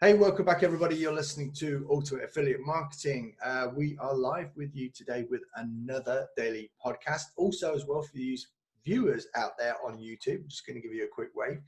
Hey, welcome back, everybody. You're listening to Ultimate Affiliate Marketing. We are live with you today with another daily podcast. Also, as well, for you viewers out there on YouTube, I'm just going to give you a quick wave.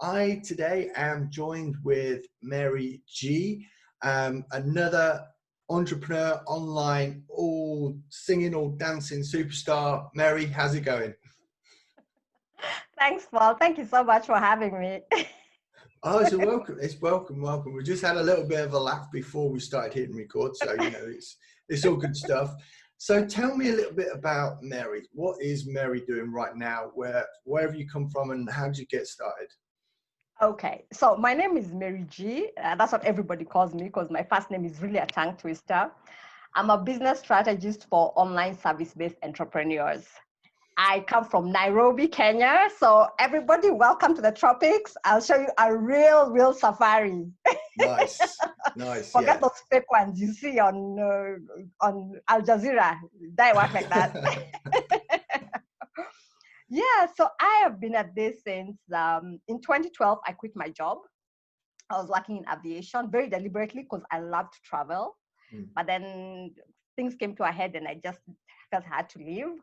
I today am joined with Mary G, another entrepreneur online, all singing, all dancing superstar. Mary, how's it going? Thanks, Paul. Thank you so much for having me. Oh, it's welcome. It's welcome. We just had a little bit of a laugh before we started hitting record, so it's all good stuff. So tell me a little bit about Mary. What is Mary doing right now? Where have you come from, and how did you get started? Okay, so my name is Mary G. That's what everybody calls me because my first name is really a tongue twister. I'm a business strategist for online service-based entrepreneurs. I come from Nairobi, Kenya. So everybody, welcome to the tropics. I'll show you a real safari. Nice. Forget those fake ones you see on Al Jazeera. They work like that. Yeah, so I have been at this since in 2012, I quit my job. I was working in aviation very deliberately because I love to travel. But then things came to a head and I just felt I had to leave.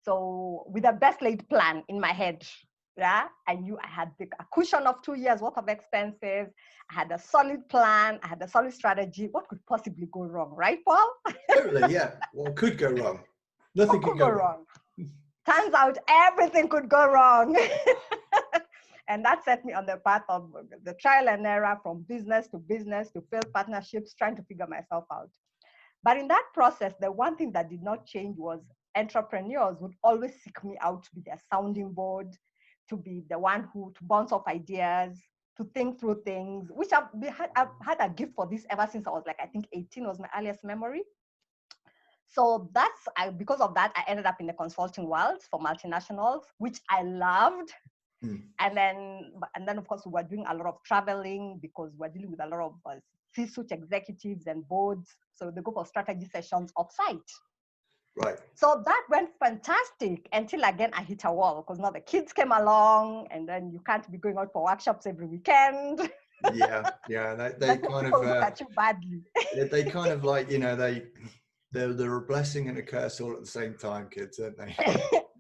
So with a best laid plan in my head, yeah, I knew I had a cushion of 2 years worth of expenses. I had a solid plan. I had a solid strategy. What could possibly go wrong, right, Paul? Totally, yeah. What could go wrong? Nothing could go wrong. Turns out everything could go wrong. And that set me on the path of the trial and error from business to failed partnerships, trying to figure myself out. But in that process, the one thing that did not change was entrepreneurs would always seek me out to be their sounding board, to be the one to bounce off ideas, to think through things, which I've had a gift for this ever since I was I think 18 was my earliest memory. So because of that, I ended up in the consulting world for multinationals, which I loved. And then of course we were doing a lot of traveling because we're dealing with a lot of C-suite executives and boards. So they go for strategy sessions offsite. Right. So that went fantastic until again I hit a wall because now the kids came along and then you can't be going out for workshops every weekend. Yeah. They kind of look at you badly. They kind of they're a blessing and a curse all at the same time, kids, aren't they?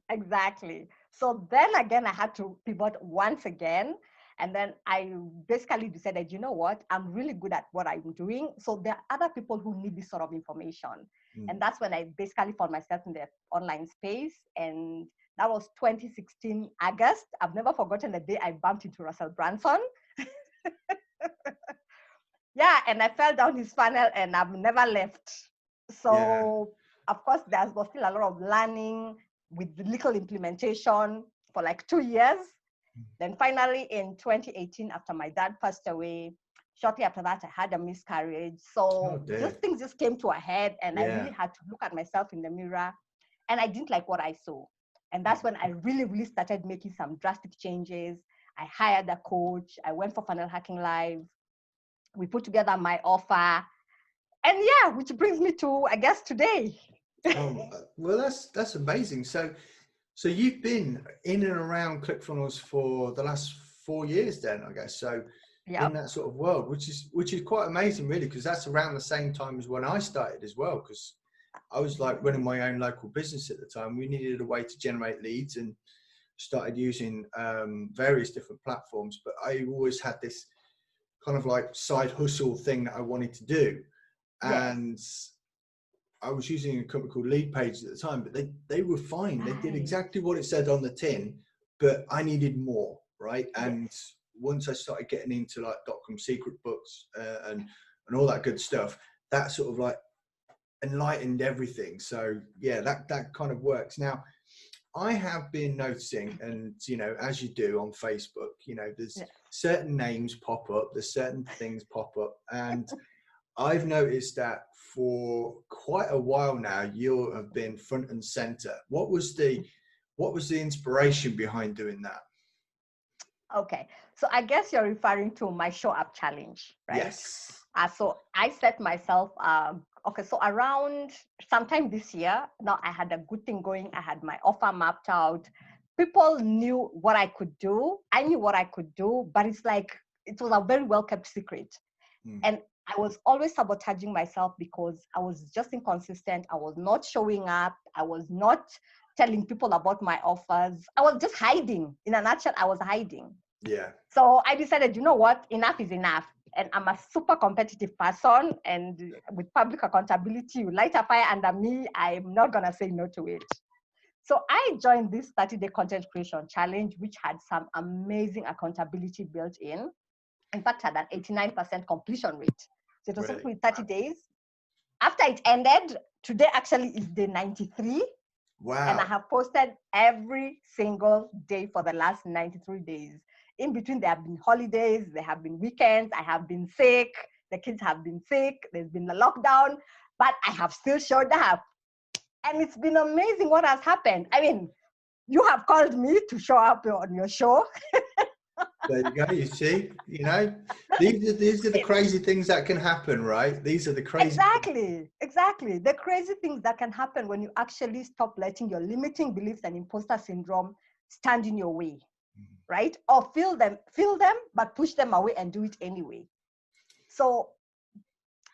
Exactly. So then again, I had to pivot once again. And then I basically decided, you know what, I'm really good at what I'm doing. So there are other people who need this sort of information. And that's when I basically found myself in the online space. And that was 2016 August. I've never forgotten the day I bumped into Russell Brunson. Yeah, and I fell down his funnel and I've never left. So, Of course, there was still a lot of learning with little implementation for 2 years. Then finally in 2018, after my dad passed away, shortly after that, I had a miscarriage. So things just came to a head and I really had to look at myself in the mirror and I didn't like what I saw. And that's when I really started making some drastic changes. I hired a coach. I went for Funnel Hacking Live. We put together my offer. And which brings me to, I guess, today. Well, that's amazing. So you've been in and around ClickFunnels for the last 4 years then, I guess. So in that sort of world, which is quite amazing, really, because that's around the same time as when I started as well, because I was running my own local business at the time. We needed a way to generate leads and started using various different platforms. But I always had this kind of side hustle thing that I wanted to do. And I was using a company called Lead Pages at the time, but they were fine. They did exactly what it said on the tin, but I needed more, right? And once I started getting into .com secret books and all that good stuff, that sort of enlightened everything. So that kind of works. Now, I have been noticing, and as you do on Facebook, there's certain names pop up, there's certain things pop up, and I've noticed that for quite a while now, you have been front and center. What was the inspiration behind doing that? Okay, so I guess you're referring to my show up challenge, right? Yes. So I set myself, so around sometime this year, now I had a good thing going. I had my offer mapped out. People knew what I could do. I knew what I could do, but it's it was a very well kept secret. And I was always sabotaging myself because I was just inconsistent. I was not showing up. I was not telling people about my offers. I was just hiding. In a nutshell, I was hiding. Yeah. So I decided, you know what? Enough is enough. And I'm a super competitive person. And with public accountability, you light a fire under me, I'm not going to say no to it. So I joined this 30-day content creation challenge, which had some amazing accountability built in. In fact, had an 89% completion rate. So it was Really? with 30 days. After it ended, today actually is day 93. Wow. And I have posted every single day for the last 93 days. In between, there have been holidays, there have been weekends, I have been sick, the kids have been sick, there's been a lockdown, but I have still showed up. And it's been amazing what has happened. I mean, you have called me to show up on your show. There you go. You see, you know, these are the crazy things that can happen, right? These are the crazy Exactly. The crazy things that can happen when you actually stop letting your limiting beliefs and imposter syndrome stand in your way, right? Or feel them, but push them away and do it anyway. So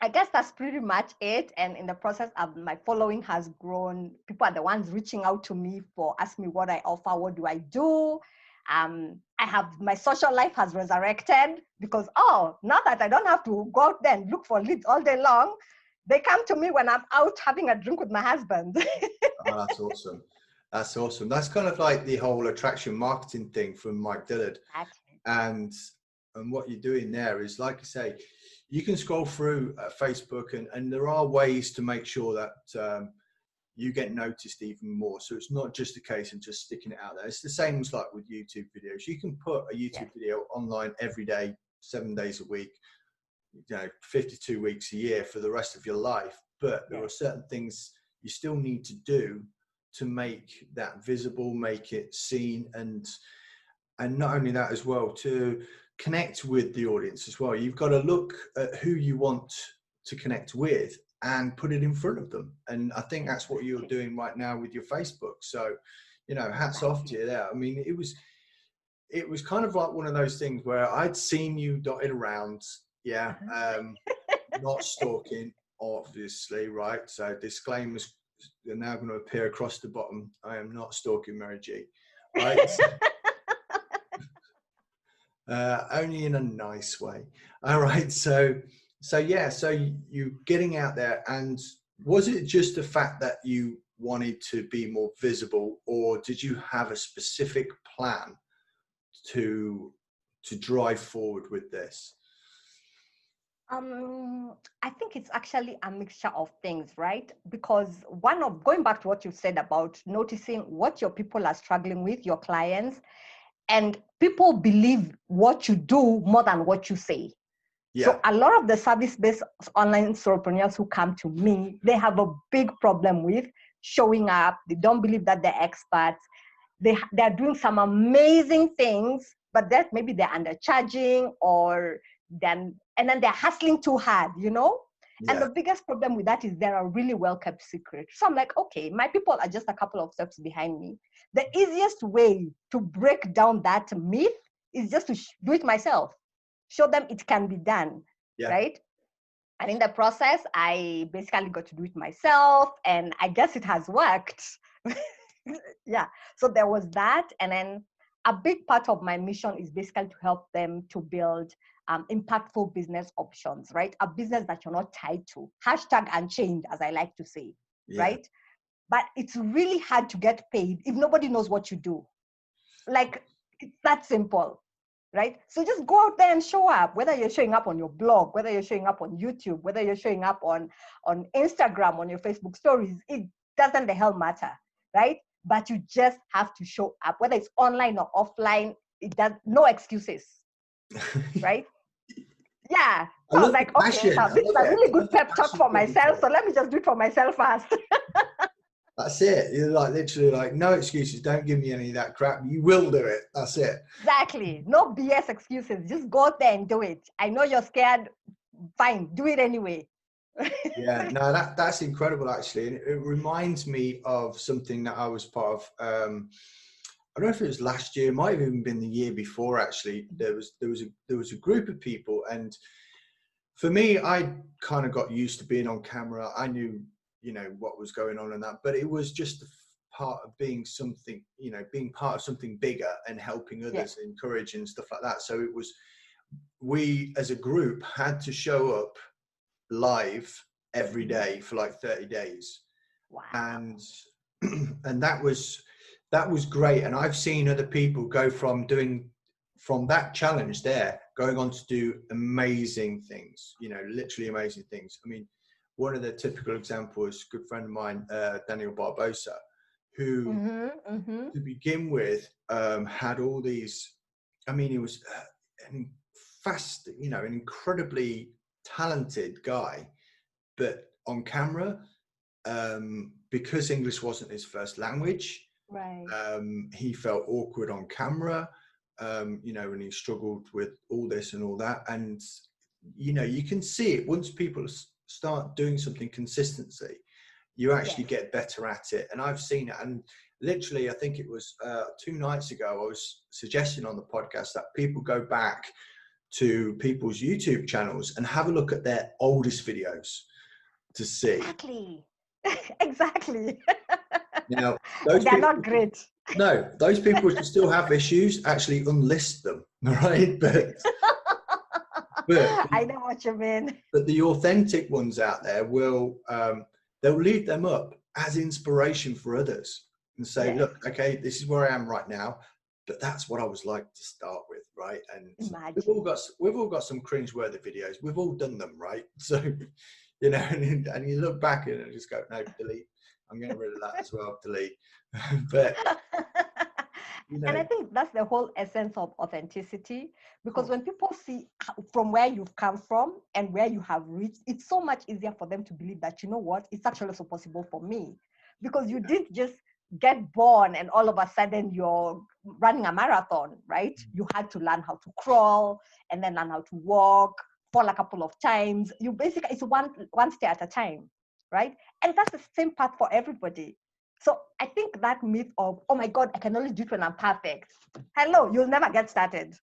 I guess that's pretty much it. And in the process of my following has grown. People are the ones reaching out to me for asking me what I offer, what do I do? I have, my social life has resurrected because, now that I don't have to go out there and look for leads all day long, they come to me when I'm out having a drink with my husband. Oh, that's awesome. That's awesome. That's kind of like the whole attraction marketing thing from Mike Dillard. And what you're doing there is, like I say, you can scroll through Facebook and there are ways to make sure that you get noticed even more. So it's not just a case of just sticking it out there. It's the same as like with YouTube videos. You can put a YouTube video online every day, 7 days a week, 52 weeks a year for the rest of your life. But there are certain things you still need to do to make that visible, make it seen, and not only that as well, to connect with the audience as well. You've got to look at who you want to connect with and put it in front of them. And I think that's what you're doing right now with your Facebook. So, hats off to you there. I mean, it was kind of like one of those things where I'd seen you dotted around. Not stalking, obviously, right? So disclaimers are now going to appear across the bottom. I am not stalking Mary G, right? Only in a nice way. All right. So you getting out there, and was it just the fact that you wanted to be more visible, or did you have a specific plan to drive forward with this? I think it's actually a mixture of things, right? Because going back to what you said about noticing what your people are struggling with, your clients, and people believe what you do more than what you say. So a lot of the service-based online solopreneurs who come to me, they have a big problem with showing up. They don't believe that they're experts. They're doing some amazing things, but that maybe they're undercharging and then they're hustling too hard, And the biggest problem with that is they're a really well-kept secret. So I'm like, okay, my people are just a couple of steps behind me. The easiest way to break down that myth is just to do it myself. Show them it can be done, right? And in the process, I basically got to do it myself, and I guess it has worked. So there was that. And then a big part of my mission is basically to help them to build impactful business options, right? A business that you're not tied to. #unchained, as I like to say, right? But it's really hard to get paid if nobody knows what you do. Like, it's that simple, right? So just go out there and show up, whether you're showing up on your blog, whether you're showing up on YouTube, whether you're showing up on Instagram, on your Facebook stories, it doesn't the hell matter, right? But you just have to show up, whether it's online or offline. It does, no excuses, right? Yeah. So I was like, okay, this is a really good pep talk for myself. So let me just do it for myself first. That's it. You're like literally like, no excuses. Don't give me any of that crap. You will do it. That's it. Exactly. No BS excuses. Just go out there and do it. I know you're scared. Fine. Do it anyway. No, that's incredible actually. And it reminds me of something that I was part of. I don't know if it was last year, it might have even been the year before actually. There was a group of people, and For me, I kind of got used to being on camera. I knew, you know, what was going on and that, but it was just part of being something, you know, being part of something bigger and helping others, encourage and stuff like that. So it was, we as a group had to show up live every day for like 30 days. Wow. And that was great. And I've seen other people go from that challenge there, going on to do amazing things, you know, literally amazing things. I mean, one of the typical examples, a good friend of mine, Daniel Barbosa, who to begin with had all these, I mean, he was an incredibly talented guy, but on camera, because English wasn't his first language, right, he felt awkward on camera, you know, and he struggled with all this and all that. And, you know, you can see it once people start doing something consistency, you actually get better at it. And I've seen it. And literally, I think it was 2 nights ago, I was suggesting on the podcast that people go back to people's YouTube channels and have a look at their oldest videos to see. Exactly. Now, they're not great. No, those people who still have issues, actually unlist them, right? But I know what you mean. But the authentic ones out there will, they'll leave them up as inspiration for others and say, look, okay, this is where I am right now, but that's what I was like to start with, right? And we've all got some cringe-worthy videos. We've all done them, right? So, you know, and you look back and just go, no, delete. I'm getting rid of that as well, delete. But you know. And I think that's the whole essence of authenticity, because when people see from where you've come from and where you have reached, it's so much easier for them to believe that, you know what, it's actually also possible for me, because you didn't just get born and all of a sudden you're running a marathon, right? You had to learn how to crawl and then learn how to walk, fall a couple of times. You basically, it's one step at a time, right? And that's the same path for everybody. So I think that myth of, oh my God, I can only do it when I'm perfect. Hello, you'll never get started.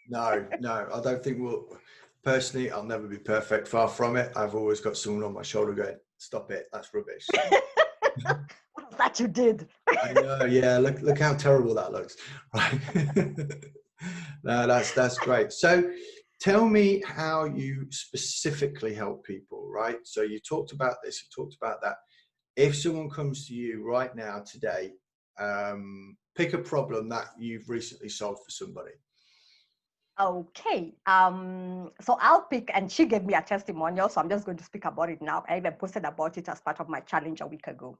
No, I don't think personally, I'll never be perfect. Far from it. I've always got someone on my shoulder going, stop it, that's rubbish. What was that you did? I know, yeah, look how terrible that looks. Right. No, that's great. So tell me how you specifically help people, right? So you talked about this, you talked about that. If someone comes to you right now, today, pick a problem that you've recently solved for somebody. Okay. So I'll pick, and she gave me a testimonial, so I'm just going to speak about it now. I even posted about it as part of my challenge a week ago.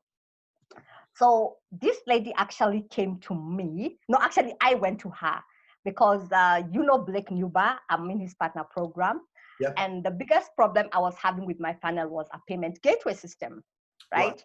So this lady actually came to me. No, actually, I went to her because you know Blake Nubar, I'm in his partner program. Yep. And the biggest problem I was having with my funnel was a payment gateway system, right?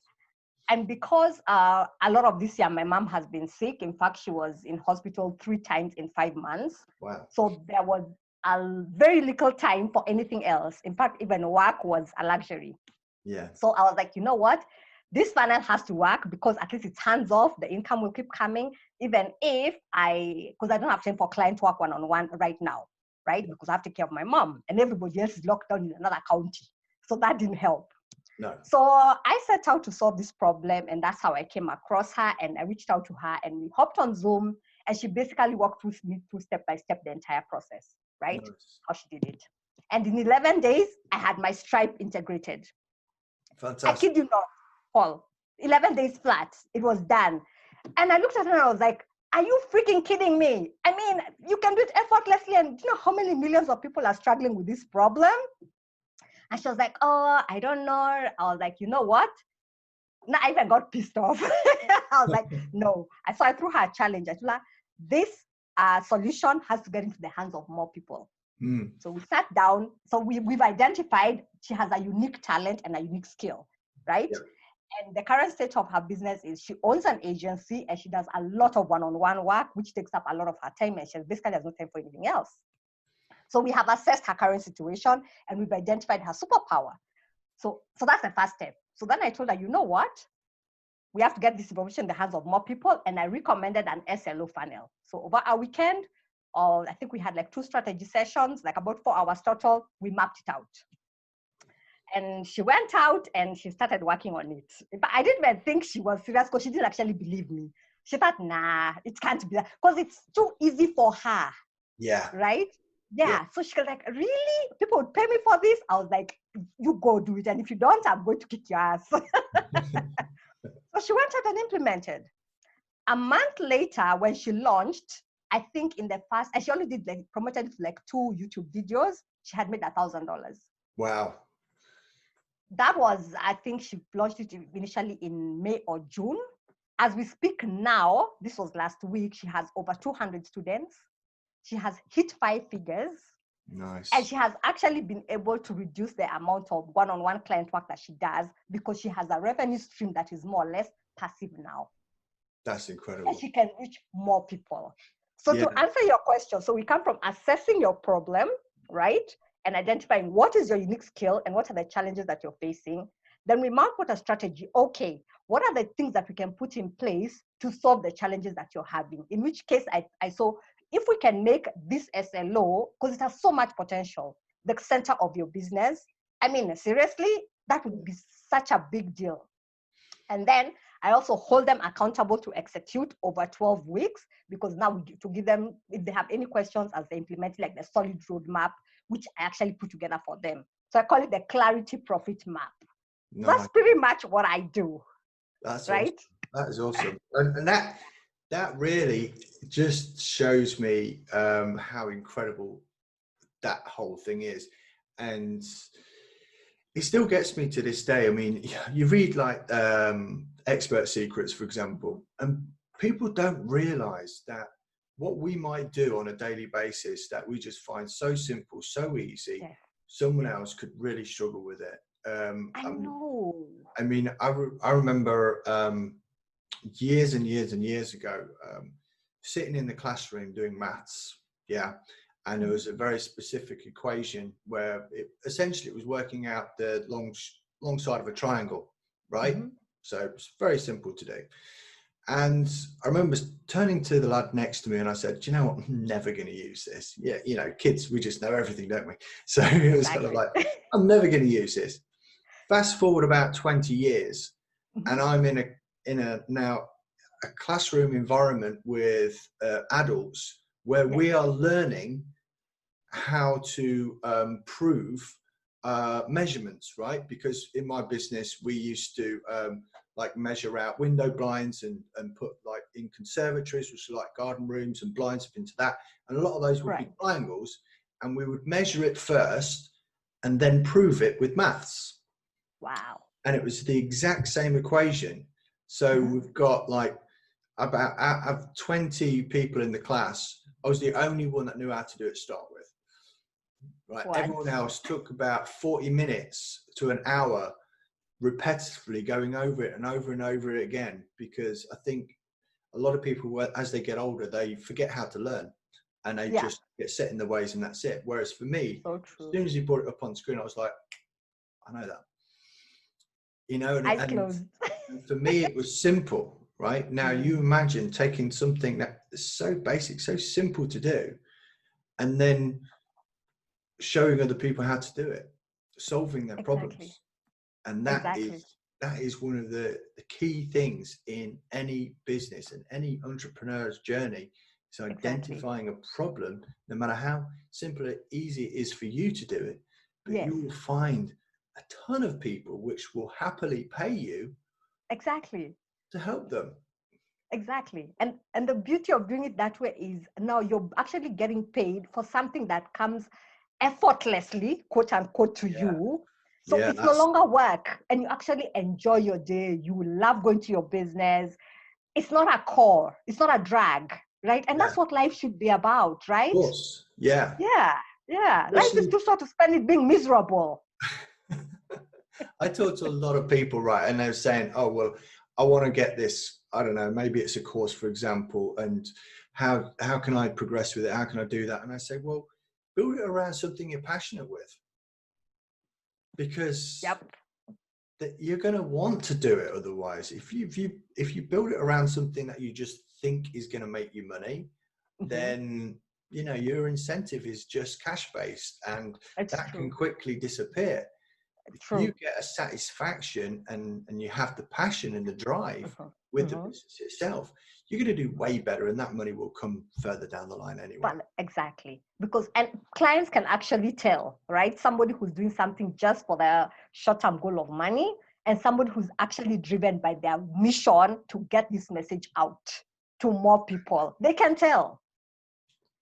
And because a lot of this year, my mom has been sick. In fact, she was in hospital 3 times in 5 months. Wow. So there was a very little time for anything else. In fact, even work was a luxury. Yeah. So I was like, you know what? This funnel has to work, because at least it's hands off. The income will keep coming, even if because I don't have time for client work one-on-one right now, right? Yeah. Because I have to take care of my mom and everybody else is locked down in another county. So that didn't help. No. So I set out to solve this problem, and that's how I came across her, and I reached out to her and we hopped on Zoom, and she basically walked with me through step by step the entire process, right? Nice. How she did it. And in 11 days, I had my Stripe integrated. Fantastic. I kid you not, Paul. 11 days flat, it was done. And I looked at her and I was like, are you freaking kidding me? I mean, you can do it effortlessly, and do you know how many millions of people are struggling with this problem? And she was like, oh, I don't know. I was like, you know what? No, I even got pissed off. I was like, no. So I threw her a challenge. I told her, this solution has to get into the hands of more people. So we sat down. So we've identified she has a unique talent and a unique skill, right? Yeah. And the current state of her business is she owns an agency and she does a lot of one-on-one work, which takes up a lot of her time, and she basically has no time for anything else. So we have assessed her current situation and we've identified her superpower. So that's the first step. So then I told her, you know what? We have to get this information in the hands of more people. And I recommended an SLO funnel. So over a weekend, all, I think we had like 2 strategy sessions, like about 4 hours total. We mapped it out. And she went out and she started working on it. But I didn't even think she was serious because she didn't actually believe me. She thought, nah, it can't be that. Because it's too easy for her. Yeah. Right? Yeah. So she was like, really? People would pay me for this? I was like, you go do it. And if you don't, I'm going to kick your ass. So she went out and implemented. A month later, when she launched, I think in the first, and she only did like promoted like 2 YouTube videos, she had made $1,000. Wow. That was, I think she launched it initially in May or June. As we speak now, this was last week, she has over 200 students. She has hit 5 figures. Nice. And she has actually been able to reduce the amount of one-on-one client work that she does because she has a revenue stream that is more or less passive now. That's incredible. And she can reach more people. So to answer your question, so we come from assessing your problem, right? And identifying what is your unique skill and what are the challenges that you're facing. Then we mark out a strategy. Okay, what are the things that we can put in place to solve the challenges that you're having? In which case, I saw if we can make this SLO, because it has so much potential, the center of your business, I mean, seriously, that would be such a big deal. And then I also hold them accountable to execute over 12 weeks, because now to give them, if they have any questions as they implement like the solid roadmap, which I actually put together for them. So I call it the clarity profit map. Nice. That's pretty much what I do. That's right. Awesome. That is awesome. And that really just shows me how incredible that whole thing is. And it still gets me to this day. I mean, you read like Expert Secrets, for example, and people don't realize that what we might do on a daily basis that we just find so simple, so easy, someone else could really struggle with it. I know. I mean, I remember years and years and years ago, sitting in the classroom doing maths. Yeah. And there was a very specific equation where essentially it was working out the long side of a triangle, right? Mm-hmm. So it was very simple to do. And I remember turning to the lad next to me and I said, do you know what? I'm never going to use this. Yeah, you know, kids, we just know everything, don't we? So it was kind of like, I'm never going to use this. Fast forward about 20 years and I'm in a now a classroom environment with adults where we are learning how to prove measurements, right? Because in my business, we used to like measure out window blinds and put like in conservatories, which are like garden rooms, and blinds up into that. And a lot of those would be triangles, and we would measure it first and then prove it with maths. Wow. And it was the exact same equation. So we've got like about out of 20 people in the class, I was the only one that knew how to do it to start with. Right. What? Everyone else took about 40 minutes to an hour repetitively going over it and over and over it again, because I think a lot of people, as they get older, they forget how to learn and they just get set in their ways and that's it. Whereas for me, as soon as you brought it up on screen, I was like, I know that. You know, and for me, it was simple, right? Now you imagine taking something that is so basic, so simple to do, and then showing other people how to do it, solving their problems. And that is one of the key things in any business and any entrepreneur's journey. So identifying a problem, no matter how simple or easy it is for you to do it, but you will find a ton of people which will happily pay you to help them. Exactly. And the beauty of doing it that way is now you're actually getting paid for something that comes effortlessly, quote unquote, to you. So it's no longer work, and you actually enjoy your day. You love going to your business. It's not a core. It's not a drag, right? And that's what life should be about, right? Of course. Yeah. Life is too short to spend it being miserable. I talk to a lot of people, right? And they're saying, oh, well, I want to get this. I don't know, maybe it's a course, for example, and how can I progress with it? How can I do that? And I say, well, build it around something you're passionate with, because you're going to want to do it otherwise. If you build it around something that you just think is going to make you money, then you know, your incentive is just cash based, and that can quickly disappear. If you get a satisfaction and you have the passion and the drive with the business itself, you're going to do way better, and that money will come further down the line anyway. But exactly, because and clients can actually tell, right? Somebody who's doing something just for the short-term goal of money, and somebody who's actually driven by their mission to get this message out to more people. They can tell.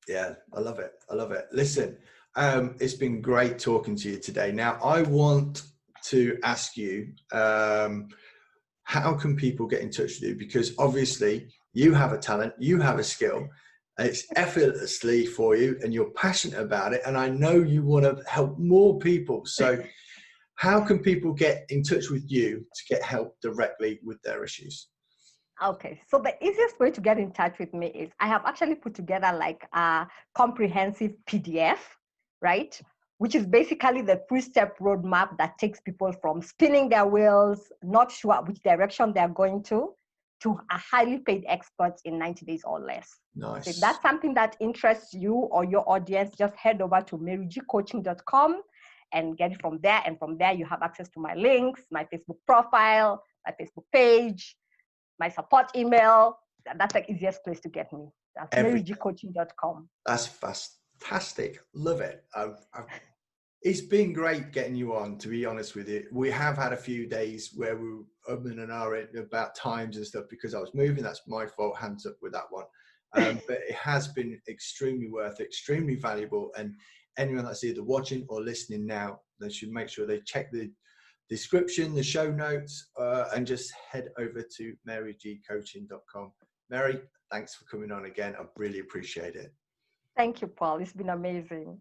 Yeah, I love it. I love it. Listen, it's been great talking to you today. Now, I want to ask you, how can people get in touch with you? Because obviously you have a talent, you have a skill, and it's effortlessly for you, and you're passionate about it. And I know you want to help more people. So how can people get in touch with you to get help directly with their issues? Okay, so the easiest way to get in touch with me is I have actually put together like a comprehensive PDF, right? Which is basically the 3-step roadmap that takes people from spinning their wheels, not sure which direction they're going to a highly paid experts in 90 days or less. Nice. So if that's something that interests you or your audience, just head over to marygcoaching.com and get it from there. And from there, you have access to my links, my Facebook profile, my Facebook page, my support email. That's the easiest place to get me. That's marygcoaching.com. That's fantastic. Love it. It's been great getting you on, to be honest with you. We have had a few days where we were and ahhing about times and stuff because I was moving. That's my fault. Hands up with that one. But it has been extremely worth it, extremely valuable. And anyone that's either watching or listening now, they should make sure they check the description, the show notes, and just head over to marygcoaching.com. Mary, thanks for coming on again. I really appreciate it. Thank you, Paul. It's been amazing.